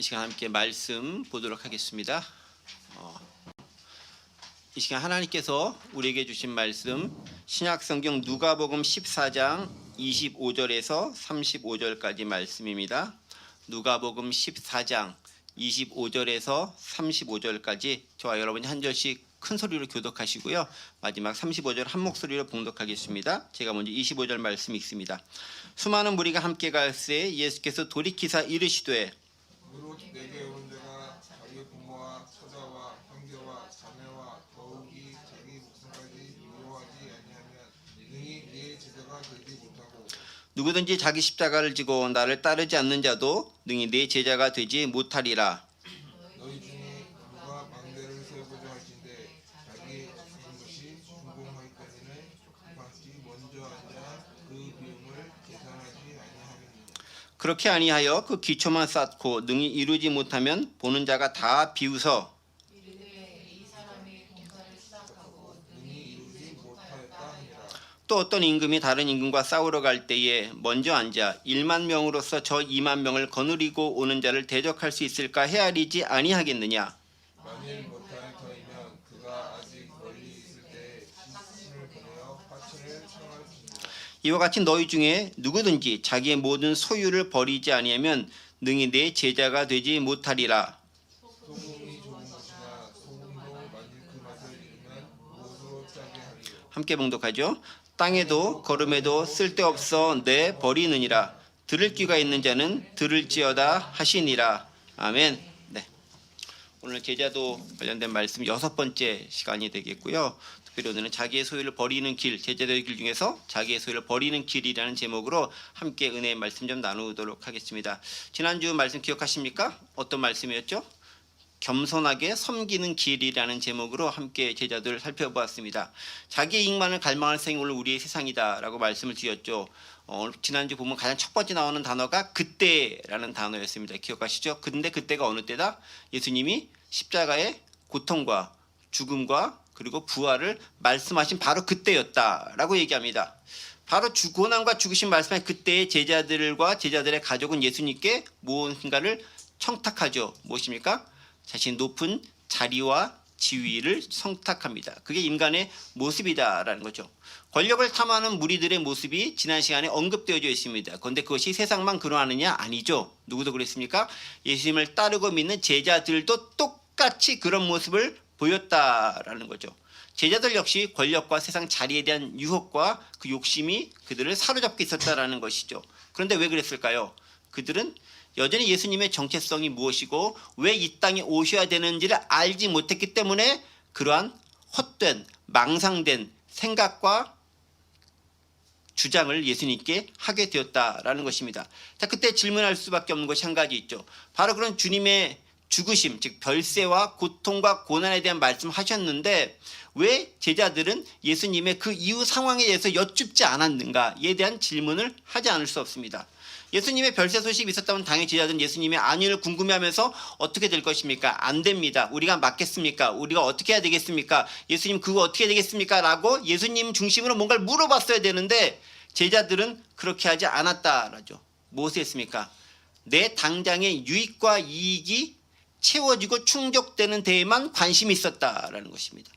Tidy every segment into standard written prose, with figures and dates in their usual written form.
이 시간 함께 말씀 보도록 하겠습니다. 이 시간 하나님께서 우리에게 주신 말씀 신약성경 누가복음 14장 25절에서 35절까지 말씀입니다. 누가복음 14장 25절에서 35절까지 저와 여러분이 한 절씩 큰 소리로 교독하시고요. 마지막 35절 한 목소리로 봉독하겠습니다. 제가 먼저 25절 말씀 읽습니다. 수많은 무리가 함께 갈새 예수께서 돌이키사 이르시되 무릇 내게 온 자가 자기 부모와 처자와 형제와 자매와 더욱이 자기 목숨까지 미워하지 아니하면 능히 네 제자가 되지 못하고 누구든지 자기 십자가를 지고 나를 따르지 않는 자도 능히 내 제자가 되지 못하리라. 너희 중에 누가 망대를 세우고자 할진대 자기 죽은 것이 궁금하기까지는 각기 먼저 앉아 그 비용을 계산하지 아니하겠느냐. 그렇게 아니하여 그 기초만 쌓고 능히 이루지 못하면 보는 자가 다 비웃어 능히 이루지 못하였다 하니라. 또 어떤 임금이 다른 임금과 싸우러 갈 때에 먼저 앉아 1만 명으로서 저 2만 명을 거느리고 오는 자를 대적할 수 있을까 헤아리지 아니하겠느냐. 만일 못할 터이면 그가 아직 멀리 있을 때 시신을 보내어 화친을 청할지니라. 이와 같이 너희 중에 누구든지 자기의 모든 소유를 버리지 아니하면 능히 내 제자가 되지 못하리라. 소금이 좋은 것이나 소금도 만일 그 맛을 잃으면 무엇으로 짜게 하리요. 함께 봉독하죠. 땅에도 걸음에도 쓸데없어 내 버리느니라. 들을 귀가 있는 자는 들을지어다 하시니라. 아멘. 네. 오늘 제자도 관련된 말씀 6번째 시간이 되겠고요. 특별히 오늘은 자기의 소유를 버리는 길, 제자도의 길 중에서 자기의 소유를 버리는 길이라는 제목으로 함께 은혜의 말씀 좀 나누도록 하겠습니다. 지난주 말씀 기억하십니까? 어떤 말씀이었죠? 겸손하게 섬기는 길이라는 제목으로 함께 제자들 살펴보았습니다. 자기의 이익만을 갈망할 생이 오늘 우리의 세상이다라고 말씀을 드렸죠. 지난주 보면 가장 첫 번째 나오는 단어가 그때라는 단어였습니다. 기억하시죠? 근데 그때가 어느 때다? 예수님이 십자가의 고통과 죽음과 그리고 부활을 말씀하신 바로 그때였다라고 얘기합니다. 바로 고난과 죽으신 말씀의 그때의 제자들과 제자들의 가족은 예수님께 무엇인가를 청탁하죠. 무엇입니까? 자신 높은 자리와 지위를 청탁합니다. 그게 인간의 모습이다라는 거죠. 권력을 탐하는 무리들의 모습이 지난 시간에 언급되어져 있습니다. 그런데 그것이 세상만 그러하느냐? 아니죠. 누구도 그랬습니까? 예수님을 따르고 믿는 제자들도 똑같이 그런 모습을 보였다라는 거죠. 제자들 역시 권력과 세상 자리에 대한 유혹과 그 욕심이 그들을 사로잡고 있었다라는 것이죠. 그런데 왜 그랬을까요? 그들은 여전히 예수님의 정체성이 무엇이고 왜 이 땅에 오셔야 되는지를 알지 못했기 때문에 그러한 헛된 망상된 생각과 주장을 예수님께 하게 되었다라는 것입니다. 자, 그때 질문할 수밖에 없는 것이 한 가지 있죠. 바로 그런 주님의 죽으심, 즉 별세와 고통과 고난에 대한 말씀하셨는데 왜 제자들은 예수님의 그 이후 상황에 대해서 여쭙지 않았는가에 대한 질문을 하지 않을 수 없습니다. 예수님의 별세 소식이 있었다면 당연히 제자들은 예수님의 안위를 궁금해하면서 어떻게 될 것입니까? 안 됩니다. 우리가 맞겠습니까? 우리가 어떻게 해야 되겠습니까? 예수님 그거 어떻게 되겠습니까? 라고 예수님 중심으로 뭔가를 물어봤어야 되는데 제자들은 그렇게 하지 않았다라죠. 무엇을 했습니까? 내 당장의 유익과 이익이 채워지고 충족되는 데에만 관심이 있었다라는 것입니다.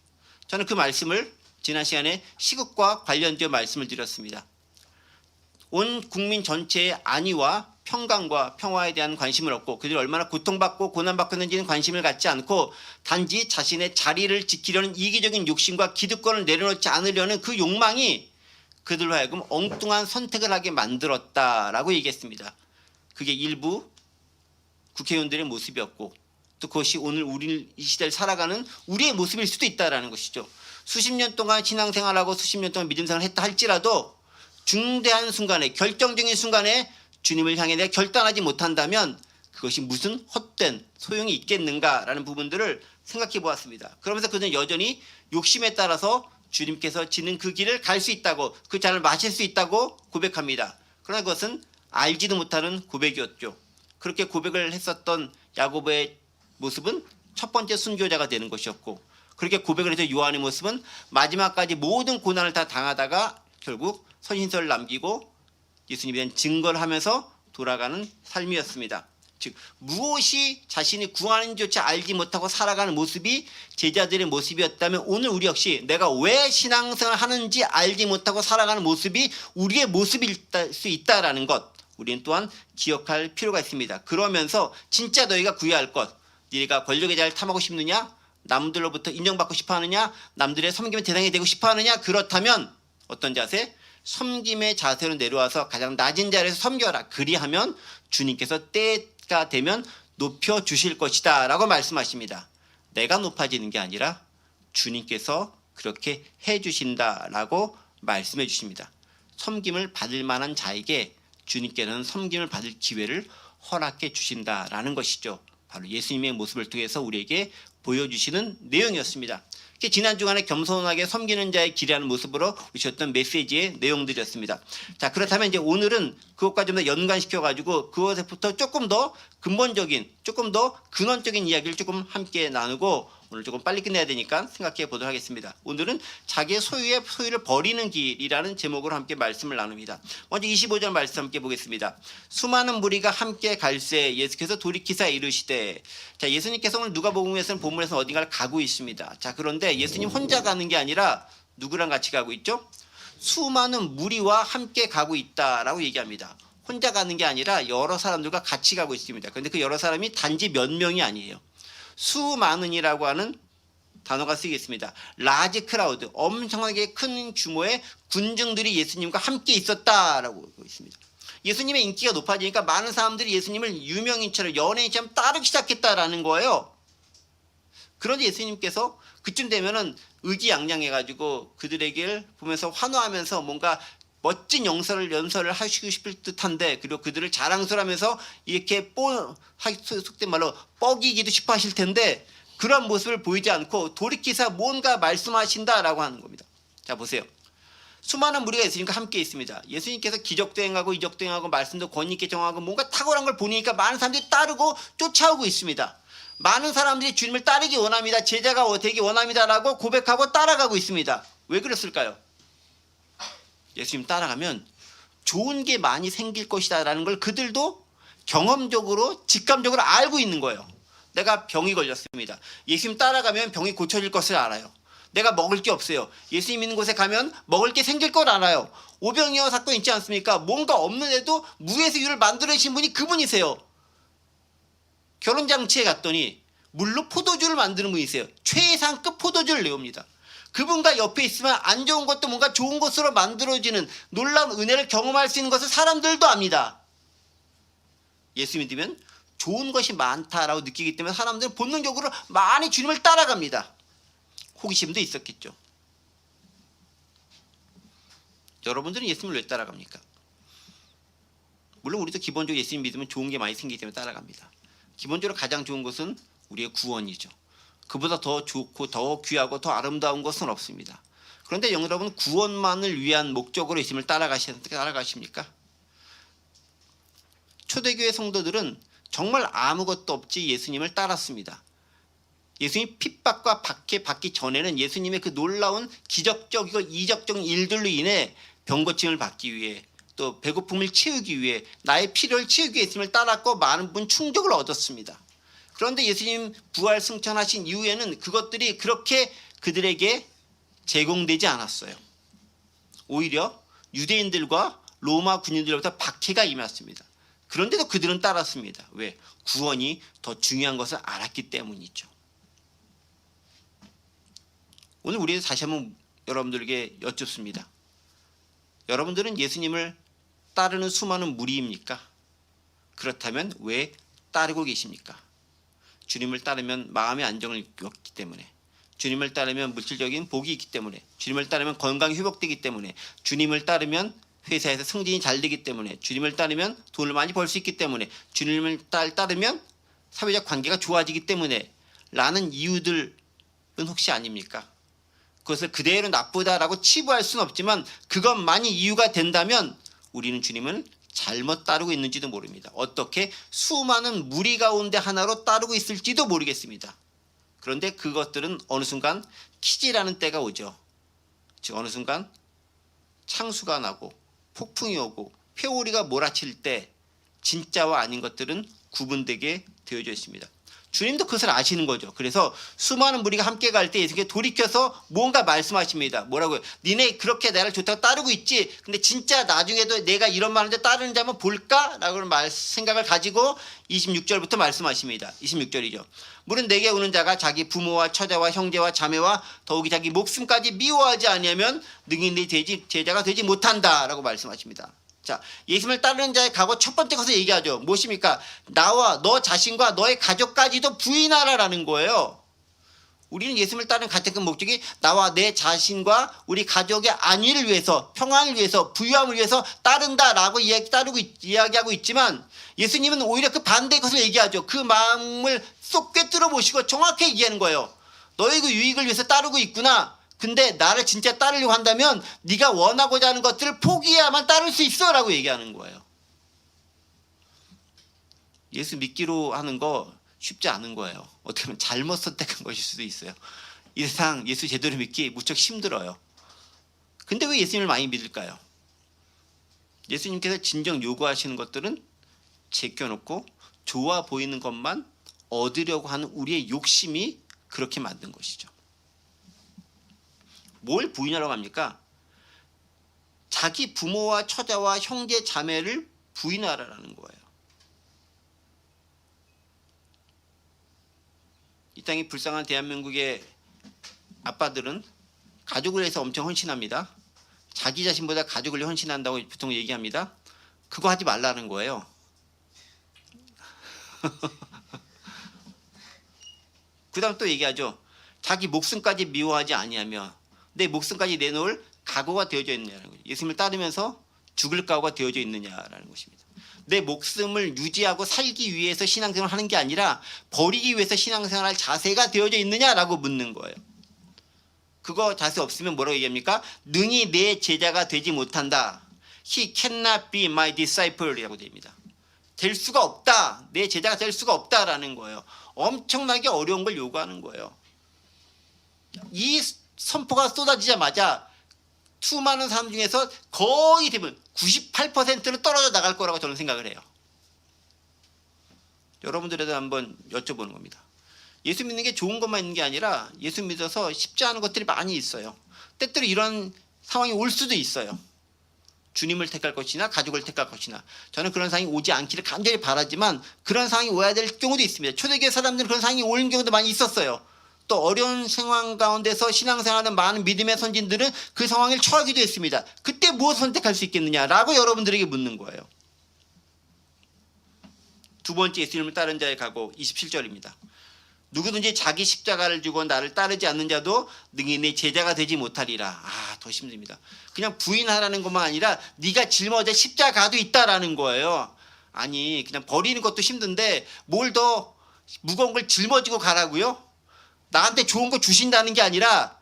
저는 그 말씀을 지난 시간에 시국과 관련되어 말씀을 드렸습니다. 온 국민 전체의 안위와 평강과 평화에 대한 관심을 얻고 그들이 얼마나 고통받고 고난받고 있는지는 관심을 갖지 않고 단지 자신의 자리를 지키려는 이기적인 욕심과 기득권을 내려놓지 않으려는 그 욕망이 그들로 하여금 엉뚱한 선택을 하게 만들었다라고 얘기했습니다. 그게 일부 국회의원들의 모습이었고 또 그것이 오늘 우리 이 시대를 살아가는 우리의 모습일 수도 있다라는 것이죠. 수십 년 동안 신앙생활하고 수십 년 동안 믿음생활을 했다 할지라도 중대한 순간에 결정적인 순간에 주님을 향해 내가 결단하지 못한다면 그것이 무슨 헛된 소용이 있겠는가라는 부분들을 생각해 보았습니다. 그러면서 그는 여전히 욕심에 따라서 주님께서 지는 그 길을 갈 수 있다고 그 잔을 마실 수 있다고 고백합니다. 그러나 그것은 알지도 못하는 고백이었죠. 그렇게 고백을 했었던 야고보의 모습은 첫 번째 순교자가 되는 것이었고 그렇게 고백을 해서 요한의 모습은 마지막까지 모든 고난을 다 당하다가 결국 선신서를 남기고 예수님에 대한 증거를 하면서 돌아가는 삶이었습니다. 즉 무엇이 자신이 구하는지조차 알지 못하고 살아가는 모습이 제자들의 모습이었다면 오늘 우리 역시 내가 왜 신앙생활을 하는지 알지 못하고 살아가는 모습이 우리의 모습일 수 있다라는 것 우리는 또한 기억할 필요가 있습니다. 그러면서 진짜 너희가 구해야 할 것, 네가 권력의 자리를 탐하고 싶느냐, 남들로부터 인정받고 싶어하느냐, 남들의 섬김의 대상이 되고 싶어하느냐, 그렇다면 어떤 자세? 섬김의 자세로 내려와서 가장 낮은 자리에서 섬겨라. 그리하면 주님께서 때가 되면 높여주실 것이다 라고 말씀하십니다. 내가 높아지는 게 아니라 주님께서 그렇게 해주신다라고 말씀해 주십니다. 섬김을 받을 만한 자에게 주님께는 섬김을 받을 기회를 허락해 주신다라는 것이죠. 바로 예수님의 모습을 통해서 우리에게 보여주시는 내용이었습니다. 지난 주간에 겸손하게 섬기는 자의 길이라는 모습으로 주셨던 메시지의 내용들이었습니다. 자, 그렇다면 이제 오늘은 그것과 좀 더 연관시켜 가지고 그것부터 조금 더 근본적인, 조금 더 근원적인 이야기를 조금 함께 나누고 오늘 조금 빨리 끝내야 되니까 생각해 보도록 하겠습니다. 오늘은 자기의 소유를 버리는 길이라는 제목으로 함께 말씀을 나눕니다. 먼저 25절 말씀 함께 보겠습니다. 수많은 무리가 함께 갈새 예수께서 돌이키사 이르시되. 자, 예수님께서 오늘 누가복음에서는 본문에서 어딘가를 가고 있습니다. 자, 그런데 예수님 혼자 가는 게 아니라 누구랑 같이 가고 있죠? 수많은 무리와 함께 가고 있다라고 얘기합니다. 혼자 가는 게 아니라 여러 사람들과 같이 가고 있습니다. 그런데 그 여러 사람이 단지 몇 명이 아니에요. 수많은이라고 하는 단어가 쓰이겠습니다. 라지 크라우드, 엄청나게 큰 규모의 군중들이 예수님과 함께 있었다라고 하고 있습니다. 예수님의 인기가 높아지니까 많은 사람들이 예수님을 유명인처럼 연예인처럼 따르기 시작했다라는 거예요. 그런데 예수님께서 그쯤 되면은 의기양양해가지고 그들에게 보면서 환호하면서 뭔가 멋진 연설을 하시고 싶을 듯한데, 그리고 그들을 자랑스러워하면서 이렇게 속된 말로 뻐기기도 싶어 하실 텐데 그런 모습을 보이지 않고 돌이키사 뭔가 말씀하신다라고 하는 겁니다. 자, 보세요. 수많은 무리가 예수님과 함께 있습니다. 예수님께서 기적도 행하고 이적도 행하고 말씀도 권위 있게 정하고 뭔가 탁월한 걸 보니까 많은 사람들이 따르고 쫓아오고 있습니다. 많은 사람들이 주님을 따르기 원합니다. 제자가 되기 원합니다라고 고백하고 따라가고 있습니다. 왜 그랬을까요? 예수님 따라가면 좋은 게 많이 생길 것이다라는 걸 그들도 경험적으로 직감적으로 알고 있는 거예요. 내가 병이 걸렸습니다. 예수님 따라가면 병이 고쳐질 것을 알아요. 내가 먹을 게 없어요. 예수님 있는 곳에 가면 먹을 게 생길 걸 알아요. 오병이어 사건 있지 않습니까? 뭔가 없는데도 무에서 유를 만들어내신 분이 그분이세요. 결혼장치에 갔더니 물로 포도주를 만드는 분이세요. 최상급 포도주를 내옵니다. 그분과 옆에 있으면 안 좋은 것도 뭔가 좋은 것으로 만들어지는 놀라운 은혜를 경험할 수 있는 것을 사람들도 압니다. 예수 믿으면 좋은 것이 많다라고 느끼기 때문에 사람들은 본능적으로 많이 주님을 따라갑니다. 호기심도 있었겠죠. 여러분들은 예수님을 왜 따라갑니까? 물론 우리도 기본적으로 예수님 믿으면 좋은 게 많이 생기기 때문에 따라갑니다. 기본적으로 가장 좋은 것은 우리의 구원이죠. 그보다 더 좋고 더 귀하고 더 아름다운 것은 없습니다. 그런데 여러분, 구원만을 위한 목적으로 예수님을 따라가십니까? 초대교회 성도들은 정말 아무것도 없이 예수님을 따랐습니다. 예수님 핍박과 박해 받기 전에는 예수님의 그 놀라운 기적적이고 이적적인 일들로 인해 병고침을 받기 위해, 또 배고픔을 채우기 위해, 나의 필요를 채우기 위해 예수님을 따랐고 많은 분 충족을 얻었습니다. 그런데 예수님 부활 승천하신 이후에는 그것들이 그렇게 그들에게 제공되지 않았어요. 오히려 유대인들과 로마 군인들로부터 박해가 임했습니다. 그런데도 그들은 따랐습니다. 왜? 구원이 더 중요한 것을 알았기 때문이죠. 오늘 우리 다시 한번 여러분들에게 여쭙습니다. 여러분들은 예수님을 따르는 수많은 무리입니까? 그렇다면 왜 따르고 계십니까? 주님을 따르면 마음의 안정을 얻기 때문에, 주님을 따르면 물질적인 복이 있기 때문에, 주님을 따르면 건강이 회복되기 때문에, 주님을 따르면 회사에서 승진이 잘 되기 때문에, 주님을 따르면 돈을 많이 벌 수 있기 때문에, 주님을 따르면 사회적 관계가 좋아지기 때문에 라는 이유들은 혹시 아닙니까? 그것을 그대로 나쁘다라고 치부할 수는 없지만 그것만이 이유가 된다면 우리는 주님을 잘못 따르고 있는지도 모릅니다. 어떻게 수많은 무리 가운데 하나로 따르고 있을지도 모르겠습니다. 그런데 그것들은 어느 순간 키지라는 때가 오죠. 즉 어느 순간 창수가 나고 폭풍이 오고 회오리가 몰아칠 때 진짜와 아닌 것들은 구분되게 되어져 있습니다. 주님도 그것을 아시는 거죠. 그래서 수많은 무리가 함께 갈 때 예수님께 돌이켜서 뭔가 말씀하십니다. 뭐라고요? 니네 그렇게 나를 좋다고 따르고 있지. 근데 진짜 나중에도 내가 이런 말하는데 따르는지 한번 볼까? 라고 생각을 가지고 26절부터 말씀하십니다. 26절이죠. 물은 내게 오는 자가 자기 부모와 처자와 형제와 자매와 더욱이 자기 목숨까지 미워하지 아니하면 능히 네 제자가 되지 못한다. 라고 말씀하십니다. 자, 예수님을 따르는 자의 각오 첫 번째 것을 얘기하죠. 무엇입니까? 나와 너 자신과 너의 가족까지도 부인하라라는 거예요. 우리는 예수님을 따르는 가장 큰 목적이 나와 내 자신과 우리 가족의 안위를 위해서, 평안을 위해서, 부유함을 위해서 따른다라고 이야기하고 있지만 예수님은 오히려 그 반대의 것을 얘기하죠. 그 마음을 쏙 꿰뚫어 보시고 정확히 얘기하는 거예요. 너의 그 유익을 위해서 따르고 있구나. 근데 나를 진짜 따르려고 한다면 네가 원하고자 하는 것들을 포기해야만 따를 수 있어 라고 얘기하는 거예요. 예수 믿기로 하는 거 쉽지 않은 거예요. 어떻게 보면 잘못 선택한 것일 수도 있어요. 이 세상 예수 제대로 믿기 무척 힘들어요. 근데 왜 예수님을 많이 믿을까요? 예수님께서 진정 요구하시는 것들은 제껴놓고 좋아 보이는 것만 얻으려고 하는 우리의 욕심이 그렇게 만든 것이죠. 뭘 부인하라고 합니까? 자기 부모와 처자와 형제 자매를 부인하라는 거예요. 이 땅이 불쌍한 대한민국의 아빠들은 가족을 위해서 엄청 헌신합니다. 자기 자신보다 가족을 위해 헌신한다고 보통 얘기합니다. 그거 하지 말라는 거예요. 그 다음 또 얘기하죠. 자기 목숨까지 미워하지 아니하며 내 목숨까지 내놓을 각오가 되어져 있느냐라는 거죠. 예수님을 따르면서 죽을 각오가 되어져 있느냐라는 것입니다. 내 목숨을 유지하고 살기 위해서 신앙생활을 하는 게 아니라 버리기 위해서 신앙생활할 자세가 되어져 있느냐라고 묻는 거예요. 그거 자세 없으면 뭐라고 얘기합니까? 능히 내 제자가 되지 못한다. He cannot be my disciple이라고 됩니다. 될 수가 없다. 내 제자가 될 수가 없다라는 거예요. 엄청나게 어려운 걸 요구하는 거예요. 이 선포가 쏟아지자마자 수많은 사람 중에서 거의 대부분 98%는 떨어져 나갈 거라고 저는 생각을 해요. 여러분들에도 한번 여쭤보는 겁니다. 예수 믿는 게 좋은 것만 있는 게 아니라 예수 믿어서 쉽지 않은 것들이 많이 있어요. 때때로 이런 상황이 올 수도 있어요. 주님을 택할 것이나 가족을 택할 것이나 저는 그런 상황이 오지 않기를 간절히 바라지만 그런 상황이 오야 될 경우도 있습니다. 초대교회 사람들은 그런 상황이 오는 경우도 많이 있었어요. 또 어려운 상황 가운데서 신앙생활하는 많은 믿음의 선진들은 그 상황을 처하기도 했습니다. 그때 무엇을 선택할 수 있겠느냐라고 여러분들에게 묻는 거예요. 두 번째 예수님을 따른 자의 각오 27절입니다. 누구든지 자기 십자가를 지고 나를 따르지 않는 자도 능히 내 제자가 되지 못하리라. 더 힘듭니다. 그냥 부인하라는 것만 아니라 네가 짊어져 십자가도 있다라는 거예요. 아니 그냥 버리는 것도 힘든데 뭘 더 무거운 걸 짊어지고 가라고요? 나한테 좋은 거 주신다는 게 아니라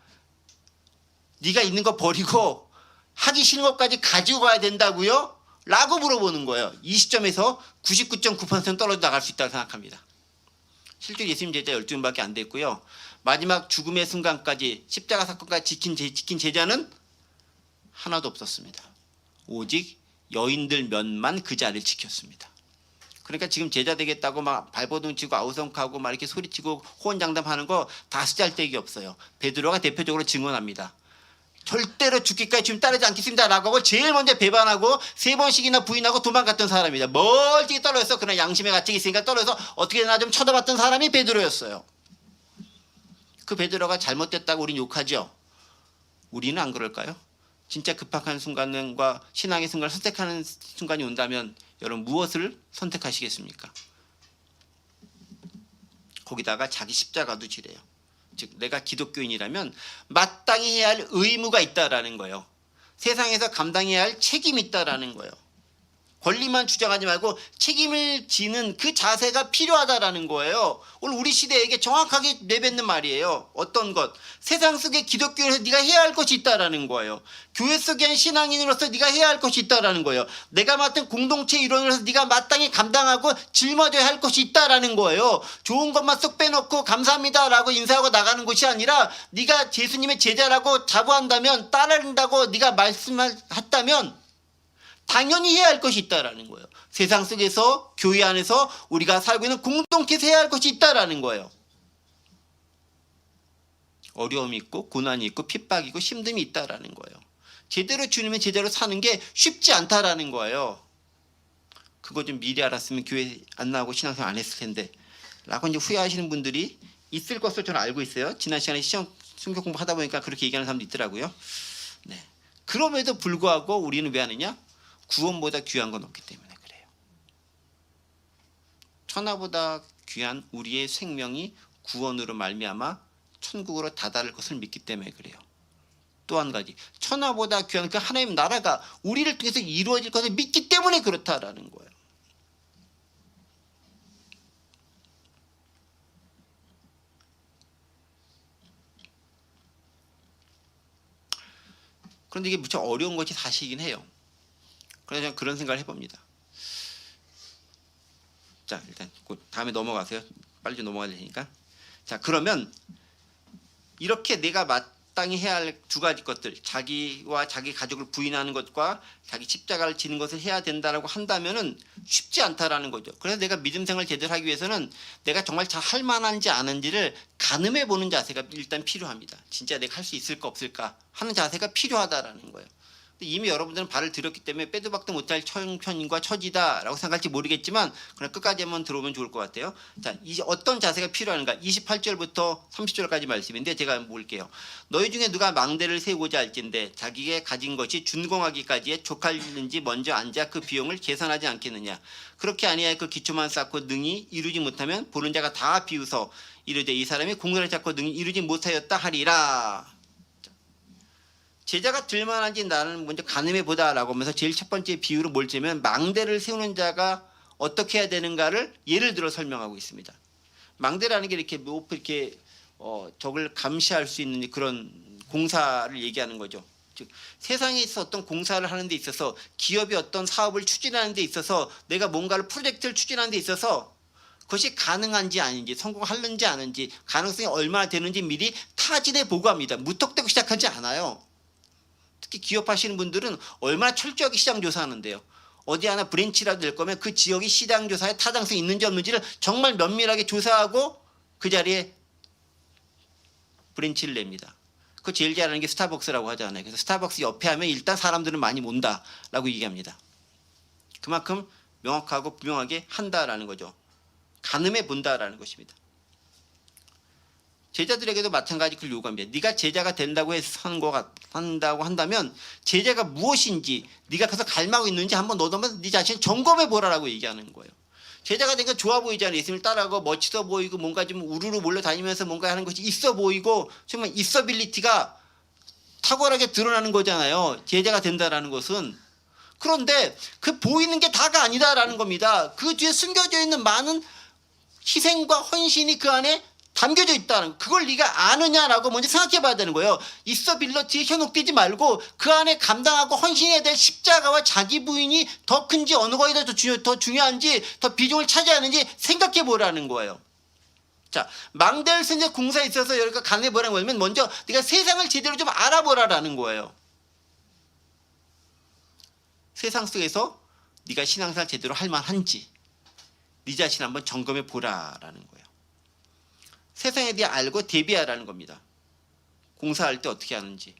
네가 있는 거 버리고 하기 싫은 것까지 가지고 가야 된다고요? 라고 물어보는 거예요. 이 시점에서 99.9% 떨어져 나갈 수 있다고 생각합니다. 실제로 예수님 제자 12명밖에 안 됐고요. 마지막 죽음의 순간까지 십자가 사건까지 지킨 제자는 하나도 없었습니다. 오직 여인들 몇만 그 자리를 지켰습니다. 그러니까 지금 제자 되겠다고 막 발버둥 치고 아우성하고 막 이렇게 소리치고 호언장담하는 거 다 쓰잘데기 없어요. 베드로가 대표적으로 증언합니다. 절대로 죽기까지 지금 따르지 않겠습니다 라고 하고 제일 먼저 배반하고 3번씩이나 부인하고 도망갔던 사람입니다. 멀찍이 떨어져서 그런 양심의 가책이 있으니까 떨어져서 어떻게나 좀 쳐다봤던 사람이 베드로였어요. 그 베드로가 잘못됐다고 우린 욕하죠. 우리는 안 그럴까요? 진짜 급박한 순간과 신앙의 순간을 선택하는 순간이 온다면 여러분 무엇을 선택하시겠습니까? 거기다가 자기 십자가도 지래요. 즉 내가 기독교인이라면 마땅히 해야 할 의무가 있다라는 거예요. 세상에서 감당해야 할 책임이 있다라는 거예요. 권리만 주장하지 말고 책임을 지는 그 자세가 필요하다라는 거예요. 오늘 우리 시대에게 정확하게 내뱉는 말이에요. 어떤 것? 세상 속의 기독교에서 네가 해야 할 것이 있다라는 거예요. 교회 속에 한 신앙인으로서 네가 해야 할 것이 있다라는 거예요. 내가 맡은 공동체 일원으로서 네가 마땅히 감당하고 짊어져야 할 것이 있다라는 거예요. 좋은 것만 쏙 빼놓고 감사합니다라고 인사하고 나가는 것이 아니라 네가 예수님의 제자라고 자부한다면 따른다고 네가 말씀했다면 당연히 해야 할 것이 있다라는 거예요. 세상 속에서 교회 안에서 우리가 살고 있는 공동체에서 해야 할 것이 있다라는 거예요. 어려움이 있고 고난이 있고 핍박이 있고 힘듦이 있다라는 거예요. 제대로 주님의 제대로 사는 게 쉽지 않다라는 거예요. 그거 좀 미리 알았으면 교회 안 나오고 신앙생활 안 했을 텐데 라고 이제 후회하시는 분들이 있을 것으로 저는 알고 있어요. 지난 시간에 성경 공부하다 보니까 그렇게 얘기하는 사람도 있더라고요. 네. 그럼에도 불구하고 우리는 왜 하느냐? 구원보다 귀한 건 없기 때문에 그래요. 천하보다 귀한 우리의 생명이 구원으로 말미암아 천국으로 다다를 것을 믿기 때문에 그래요. 또 한 가지, 천하보다 귀한 그 하나님 나라가 우리를 통해서 이루어질 것을 믿기 때문에 그렇다라는 거예요. 그런데 이게 무척 어려운 것이 사실이긴 해요. 그래서 저는 그런 생각을 해봅니다. 자, 일단 다음에 넘어가세요. 빨리 좀 넘어가야 되니까. 자, 그러면 이렇게 내가 마땅히 해야 할 두 가지 것들, 자기와 자기 가족을 부인하는 것과 자기 십자가를 지는 것을 해야 된다라고 한다면은 쉽지 않다라는 거죠. 그래서 내가 믿음 생활을 제대로 하기 위해서는 내가 정말 잘 할 만한지 아는지를 가늠해 보는 자세가 일단 필요합니다. 진짜 내가 할 수 있을까 없을까 하는 자세가 필요하다라는 거예요. 이미 여러분들은 발을 들였기 때문에 빼도 박도 못할 형편과 처지다라고 생각할지 모르겠지만 그냥 끝까지 한번 들어오면 좋을 것 같아요. 자, 이제 어떤 자세가 필요한가? 28절부터 30절까지 말씀인데 제가 볼게요. 너희 중에 누가 망대를 세우고자 할진대 자기가 가진 것이 준공하기까지에 족할는지 먼저 앉아 그 비용을 계산하지 않겠느냐. 그렇게 아니하여 그 기초만 쌓고 능히 이루지 못하면 보는 자가 다 비웃어 이르되 이 사람이 공로를 잡고 능히 이루지 못하였다 하리라. 제자가 들만한지 나는 먼저 가늠해 보다라고 하면서 제일 첫 번째 비유로 뭘 재면 망대를 세우는 자가 어떻게 해야 되는가를 예를 들어 설명하고 있습니다. 망대라는 게 이렇게 이렇게 적을 감시할 수 있는 그런 공사를 얘기하는 거죠. 즉 세상에 있어 어떤 공사를 하는 데 있어서 기업이 어떤 사업을 추진하는 데 있어서 내가 뭔가를 프로젝트를 추진하는 데 있어서 그것이 가능한지 아닌지 성공하는지 아닌지 가능성이 얼마나 되는지 미리 타진해 보고합니다. 무턱대고 시작하지 않아요. 특히 기업하시는 분들은 얼마나 철저하게 시장 조사하는데요. 어디 하나 브랜치라도 낼 거면 그 지역이 시장 조사에 타당성이 있는지 없는지를 정말 면밀하게 조사하고 그 자리에 브랜치를 냅니다. 그 제일 잘하는 게 스타벅스라고 하잖아요. 그래서 스타벅스 옆에 하면 일단 사람들은 많이 몬다라고 얘기합니다. 그만큼 명확하고 분명하게 한다라는 거죠. 가늠해 본다라는 것입니다. 제자들에게도 마찬가지 그걸 요구합니다. 네가 제자가 된다고 한다고 한다면 제자가 무엇인지 네가 가서 갈망하고 있는지 한번 너도 한번 네 자신을 점검해 보라라고 얘기하는 거예요. 제자가 되니까 좋아 보이잖아요. 예수님을 따라가고 멋있어 보이고 뭔가 좀 우르르 몰려다니면서 뭔가 하는 것이 있어 보이고 정말 있어빌리티가 탁월하게 드러나는 거잖아요. 제자가 된다라는 것은. 그런데 그 보이는 게 다가 아니다라는 겁니다. 그 뒤에 숨겨져 있는 많은 희생과 헌신이 그 안에 담겨져 있다는 그걸 네가 아느냐라고 먼저 생각해 봐야 되는 거예요. 있어빌리티에 현혹되지 말고 그 안에 감당하고 헌신해야 될 십자가와 자기 부인이 더 큰지 어느 거에 더 중요한지 더 비중을 차지하는지 생각해 보라는 거예요. 자, 망대를 쓴 공사에 있어서 여기가 가늠해 보라는 거면 먼저 네가 세상을 제대로 좀 알아보라라는 거예요. 세상 속에서 네가 신앙생활 제대로 할 만한지 네 자신 한번 점검해 보라라는 거예요. 세상에 대해 알고 대비하라는 겁니다. 공사할 때 어떻게 하는지,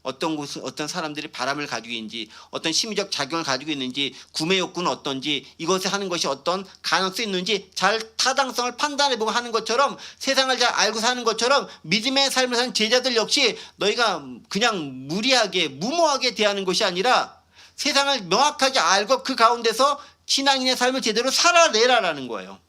어떤 사람들이 바람을 가지고 있는지, 어떤 심리적 작용을 가지고 있는지, 구매 욕구는 어떤지, 이것을 하는 것이 어떤 가능성이 있는지 잘 타당성을 판단해보고 하는 것처럼 세상을 잘 알고 사는 것처럼 믿음의 삶을 사는 제자들 역시 너희가 그냥 무리하게 무모하게 대하는 것이 아니라 세상을 명확하게 알고 그 가운데서 신앙인의 삶을 제대로 살아내라라는 거예요.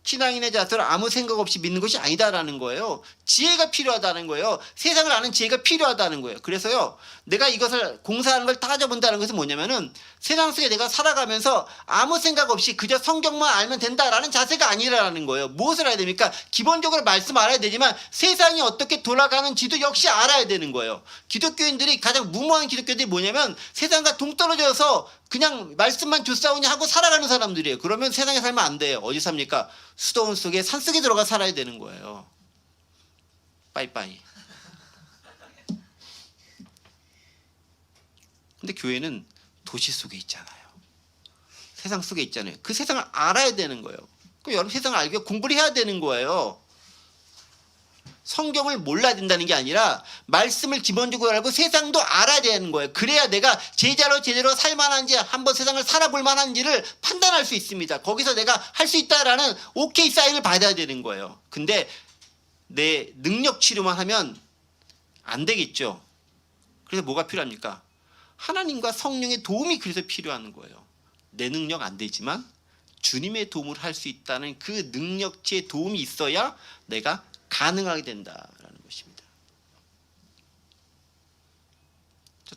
신앙인의 자세로 아무 생각 없이 믿는 것이 아니다라는 거예요. 지혜가 필요하다는 거예요. 세상을 아는 지혜가 필요하다는 거예요. 그래서요, 내가 이것을 공사하는 걸 따져본다는 것은 뭐냐면은 세상 속에 내가 살아가면서 아무 생각 없이 그저 성경만 알면 된다라는 자세가 아니라는 거예요. 무엇을 알아야 됩니까? 기본적으로 말씀 알아야 되지만 세상이 어떻게 돌아가는지도 역시 알아야 되는 거예요. 기독교인들이 가장 무모한 기독교인들이 뭐냐면 세상과 동떨어져서 그냥 말씀만 조사오니 하고 살아가는 사람들이에요. 그러면 세상에 살면 안 돼요. 어디 삽니까? 수도원 속에 산속에 들어가 살아야 되는 거예요. 빠이빠이. 근데 교회는 도시 속에 있잖아요. 세상 속에 있잖아요. 그 세상을 알아야 되는 거예요. 그 여러분 세상을 알기 위해 공부를 해야 되는 거예요. 성경을 몰라야 된다는 게 아니라 말씀을 기본적으로 알고 세상도 알아야 되는 거예요. 그래야 내가 제자로 제대로 살만한지 한번 세상을 살아볼 만한지를 판단할 수 있습니다. 거기서 내가 할 수 있다라는 오케이 사인을 받아야 되는 거예요. 근데 내 능력 치료만 하면 안 되겠죠. 그래서 뭐가 필요합니까? 하나님과 성령의 도움이 그래서 필요한 거예요. 내 능력 안 되지만 주님의 도움을 할 수 있다는 그 능력치의 도움이 있어야 내가 가능하게 된다라는 것입니다.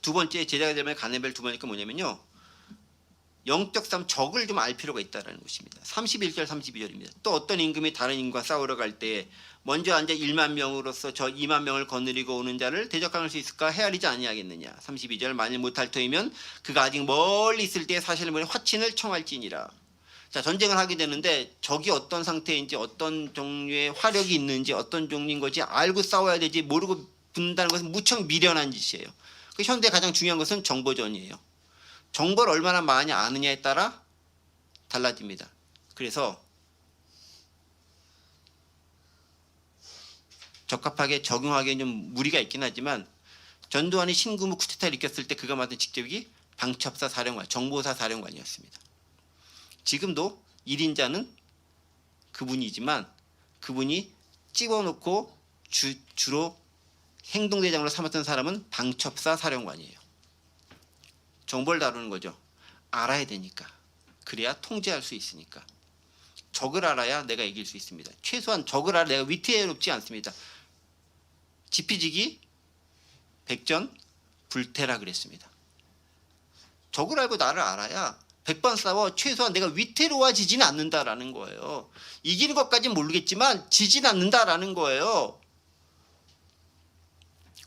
두 번째 제자가 되면 가는 두 번째 건 뭐냐면요. 영적 싸움 적을 좀 알 필요가 있다는 것입니다. 31절 32절입니다. 또 어떤 임금이 다른 임금과 싸우러 갈 때 먼저 앉아 1만 명으로서 저 2만 명을 거느리고 오는 자를 대적할 수 있을까 헤아리지 아니하겠느냐. 32절 만일 못할 터이면 그가 아직 멀리 있을 때 사실을 보내 화친을 청할지니라. 자, 전쟁을 하게 되는데 적이 어떤 상태인지 어떤 종류의 화력이 있는지 어떤 종류인 것이 알고 싸워야 되지 모르고 붙는다는 것은 무척 미련한 짓이에요. 그 현대 가장 중요한 것은 정보전이에요. 정보를 얼마나 많이 아느냐에 따라 달라집니다. 그래서 적합하게 적용하기에는 좀 무리가 있긴 하지만 전두환이 신군부 쿠데타를 일으켰을 때 그가 맡은 직책이 방첩사 사령관, 정보사 사령관이었습니다. 지금도 1인자는 그분이지만 그분이 찍어놓고 주로 행동대장으로 삼았던 사람은 방첩사 사령관이에요. 정보를 다루는 거죠. 알아야 되니까. 그래야 통제할 수 있으니까. 적을 알아야 내가 이길 수 있습니다. 최소한 적을 알아 내가 위태롭지 않습니다. 지피지기 백전 불태라 그랬습니다. 적을 알고 나를 알아야 100번 싸워 최소한 내가 위태로워지지는 않는다라는 거예요. 이기는 것까지는 모르겠지만 지진 않는다라는 거예요.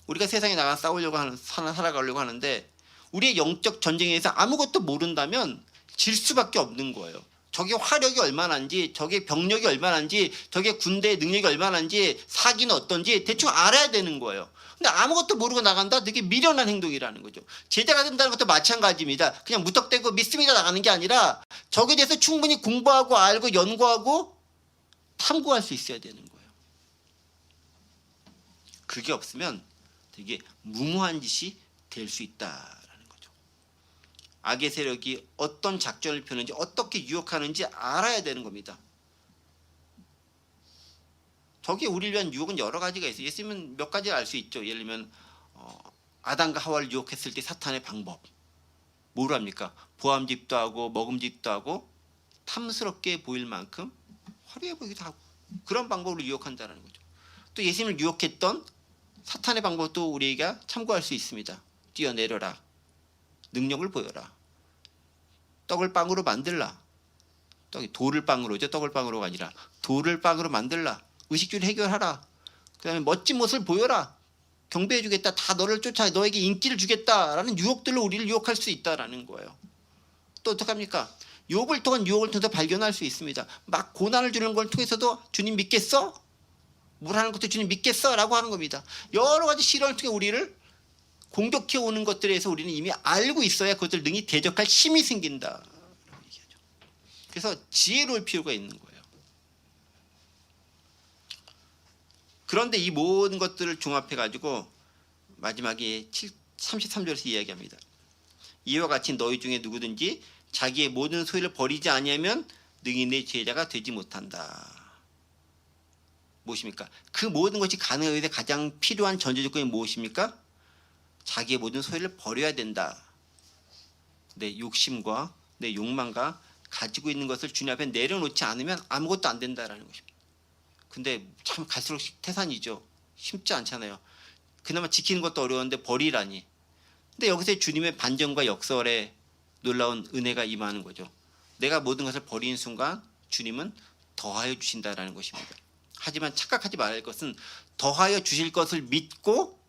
우리가 세상에 나가 싸우려고 살아가려고 하는데 우리의 영적 전쟁에 대해서 아무것도 모른다면 질 수밖에 없는 거예요. 적의 화력이 얼마나인지, 적의 병력이 얼마나인지, 적의 군대의 능력이 얼마나인지, 사기는 어떤지 대충 알아야 되는 거예요. 근데 아무것도 모르고 나간다? 되게 미련한 행동이라는 거죠. 제자가 된다는 것도 마찬가지입니다. 그냥 무턱대고 믿습니다 나가는 게 아니라 적에 대해서 충분히 공부하고 알고 연구하고 탐구할 수 있어야 되는 거예요. 그게 없으면 되게 무모한 짓이 될 수 있다라는 거죠. 악의 세력이 어떤 작전을 펴는지 어떻게 유혹하는지 알아야 되는 겁니다. 저게 우리를 위한 유혹은 여러 가지가 있어요. 예수님은 몇 가지를 알 수 있죠. 예를 들면 아담과 하와를 유혹했을 때 사탄의 방법. 뭐로 합니까? 보암짓도 하고 먹음짓도 하고 탐스럽게 보일 만큼 화려해 보이기도 하고 그런 방법으로 유혹한다는 거죠. 또 예수님을 유혹했던 사탄의 방법도 우리가 참고할 수 있습니다. 뛰어내려라. 능력을 보여라. 떡을 빵으로 만들라. 떡이 돌을 빵으로죠. 떡을 빵으로가 아니라 돌을 빵으로 만들라. 의식주를 해결하라. 그 다음에 멋진 모습을 보여라. 경배해 주겠다. 다 너를 쫓아 너에게 인기를 주겠다라는 유혹들로 우리를 유혹할 수 있다라는 거예요. 또 어떡합니까? 욥을 통한 유혹을 통해서 발견할 수 있습니다. 막 고난을 주는 걸 통해서도 주님 믿겠어? 뭘 하는 것도 주님 믿겠어? 라고 하는 겁니다. 여러 가지 시련을 통해 우리를 공격해 오는 것들에 대해서 우리는 이미 알고 있어야 그것을 능히 대적할 힘이 생긴다. 그래서 지혜로울 필요가 있는 거예요. 그런데 이 모든 것들을 종합해가지고 마지막에 33절에서 이야기합니다. 이와 같이 너희 중에 누구든지 자기의 모든 소유를 버리지 아니하면 능히 내 제자가 되지 못한다. 무엇입니까? 그 모든 것이 가능하기 위해 가장 필요한 전제 조건이 무엇입니까? 자기의 모든 소유를 버려야 된다. 내 욕심과 내 욕망과 가지고 있는 것을 주님 앞에 내려놓지 않으면 아무것도 안 된다라는 것입니다. 근데 참 갈수록 태산이죠. 쉽지 않잖아요. 그나마 지키는 것도 어려운데 버리라니. 근데 여기서 주님의 반전과 역설에 놀라운 은혜가 임하는 거죠. 내가 모든 것을 버리는 순간 주님은 더하여 주신다라는 것입니다. 하지만 착각하지 말아야 할 것은 더하여 주실 것을 믿고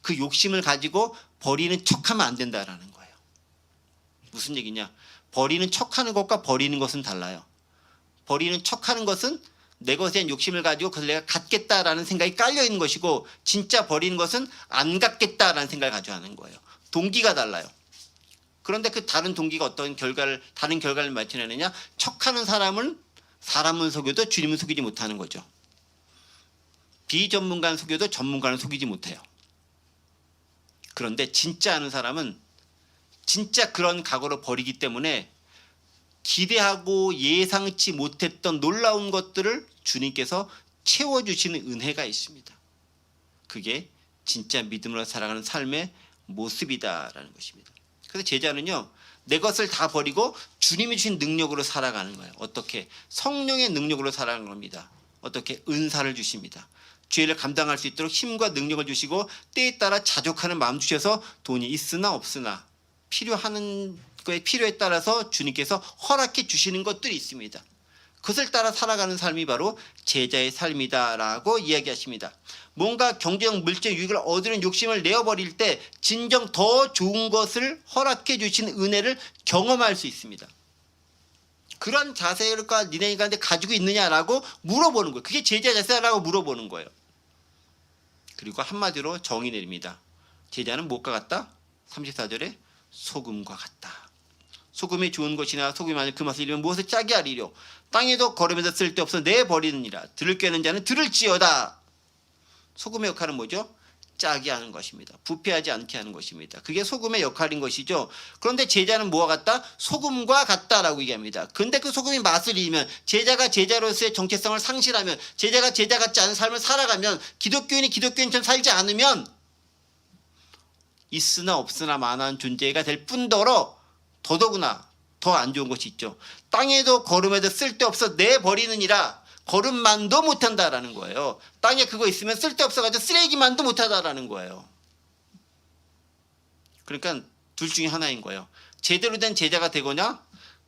그 욕심을 가지고 버리는 척하면 안 된다라는 거예요. 무슨 얘기냐? 버리는 척하는 것과 버리는 것은 달라요. 버리는 척하는 것은 내 것에 대한 욕심을 가지고 그것을 내가 갖겠다라는 생각이 깔려있는 것이고 진짜 버리는 것은 안 갖겠다라는 생각을 가지고 하는 거예요. 동기가 달라요. 그런데 그 다른 동기가 다른 결과를 맞춰내느냐? 척하는 사람은 속여도 주님은 속이지 못하는 거죠. 비전문가는 속여도 전문가는 속이지 못해요. 그런데 진짜 아는 사람은 진짜 그런 각오를 버리기 때문에 기대하고 예상치 못했던 놀라운 것들을 주님께서 채워주시는 은혜가 있습니다. 그게 진짜 믿음으로 살아가는 삶의 모습이다라는 것입니다. 그래서 제자는요, 내 것을 다 버리고 주님이 주신 능력으로 살아가는 거예요. 어떻게? 성령의 능력으로 살아가는 겁니다. 어떻게? 은사를 주십니다. 죄를 감당할 수 있도록 힘과 능력을 주시고 때에 따라 자족하는 마음 주셔서 돈이 있으나 없으나 필요한 거에 필요에 따라서 주님께서 허락해 주시는 것들이 있습니다. 그것을 따라 살아가는 삶이 바로 제자의 삶이다라고 이야기하십니다. 뭔가 경제적 물질 유익을 얻으려는 욕심을 내어버릴 때 진정 더 좋은 것을 허락해 주신 은혜를 경험할 수 있습니다. 그런 자세가 니네 가운데 가지고 있느냐라고 물어보는 거예요. 그게 제자 자세라고 물어보는 거예요. 그리고 한마디로 정의 내립니다. 제자는 무엇과 같다? 34절에 소금과 같다. 소금이 좋은 것이나 소금이 만약 그 맛을 잃으면 무엇을 짜게 하리려. 땅에도 걸으면서 쓸데없어 내버리느니라. 들을 꿰는 자는 들을지어다. 소금의 역할은 뭐죠? 짜게 하는 것입니다. 부패하지 않게 하는 것입니다. 그게 소금의 역할인 것이죠. 그런데 제자는 뭐와 같다? 소금과 같다라고 얘기합니다. 근데 그 소금이 맛을 잃으면, 제자가 제자로서의 정체성을 상실하면, 제자가 제자 같지 않은 삶을 살아가면, 기독교인이 기독교인처럼 살지 않으면 있으나 없으나 마나한 존재가 될 뿐더러 더더구나 더 안 좋은 것이 있죠. 땅에도 걸음에도 쓸데없어 내버리느니라. 걸음만도 못한다라는 거예요. 땅에 그거 있으면 쓸데없어가지고 쓰레기만도 못하다라는 거예요. 그러니까 둘 중에 하나인 거예요. 제대로 된 제자가 되거나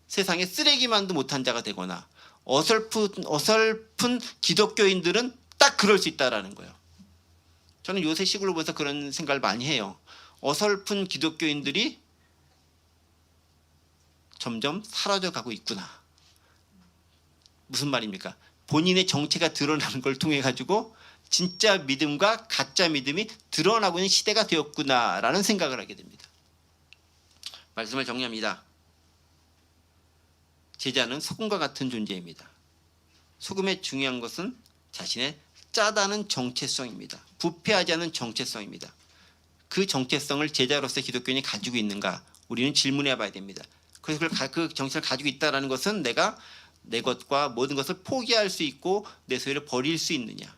세상에 쓰레기만도 못한 자가 되거나, 어설픈 기독교인들은 딱 그럴 수 있다라는 거예요. 저는 요새 시골로 보면서 그런 생각을 많이 해요. 어설픈 기독교인들이 점점 사라져가고 있구나. 무슨 말입니까? 본인의 정체가 드러나는 걸 통해 가지고 진짜 믿음과 가짜 믿음이 드러나고 있는 시대가 되었구나라는 생각을 하게 됩니다. 말씀을 정리합니다. 제자는 소금과 같은 존재입니다. 소금의 중요한 것은 자신의 짜다는 정체성입니다. 부패하지 않은 정체성입니다. 그 정체성을 제자로서의 기독교인이 가지고 있는가? 우리는 질문해 봐야 됩니다. 그래서 그 정체성을 가지고 있다는 것은 내가 내 것과 모든 것을 포기할 수 있고 내 소유를 버릴 수 있느냐,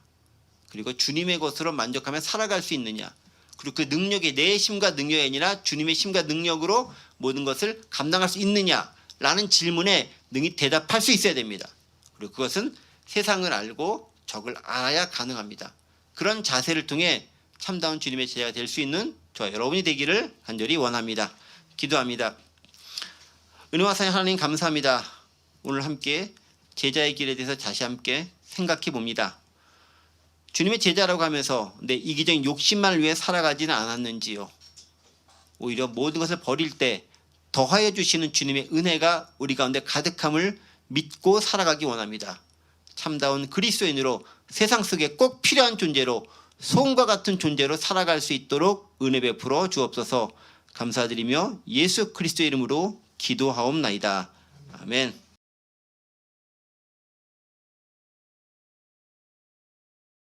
그리고 주님의 것으로 만족하며 살아갈 수 있느냐, 그리고 그 능력이 내 힘과 능력이 아니라 주님의 힘과 능력으로 모든 것을 감당할 수 있느냐라는 질문에 능히 대답할 수 있어야 됩니다. 그리고 그것은 세상을 알고 적을 알아야 가능합니다. 그런 자세를 통해 참다운 주님의 제자가 될 수 있는 저와 여러분이 되기를 간절히 원합니다. 기도합니다. 은혜와 사랑 하나님 감사합니다. 오늘 함께 제자의 길에 대해서 다시 함께 생각해 봅니다. 주님의 제자라고 하면서 내 이기적인 욕심만을 위해 살아가지는 않았는지요. 오히려 모든 것을 버릴 때 더하여 주시는 주님의 은혜가 우리 가운데 가득함을 믿고 살아가기 원합니다. 참다운 그리스도인으로 세상 속에 꼭 필요한 존재로, 소금과 같은 존재로 살아갈 수 있도록 은혜 베풀어 주옵소서. 감사드리며 예수 그리스도의 이름으로 기도하옵나이다. 아멘.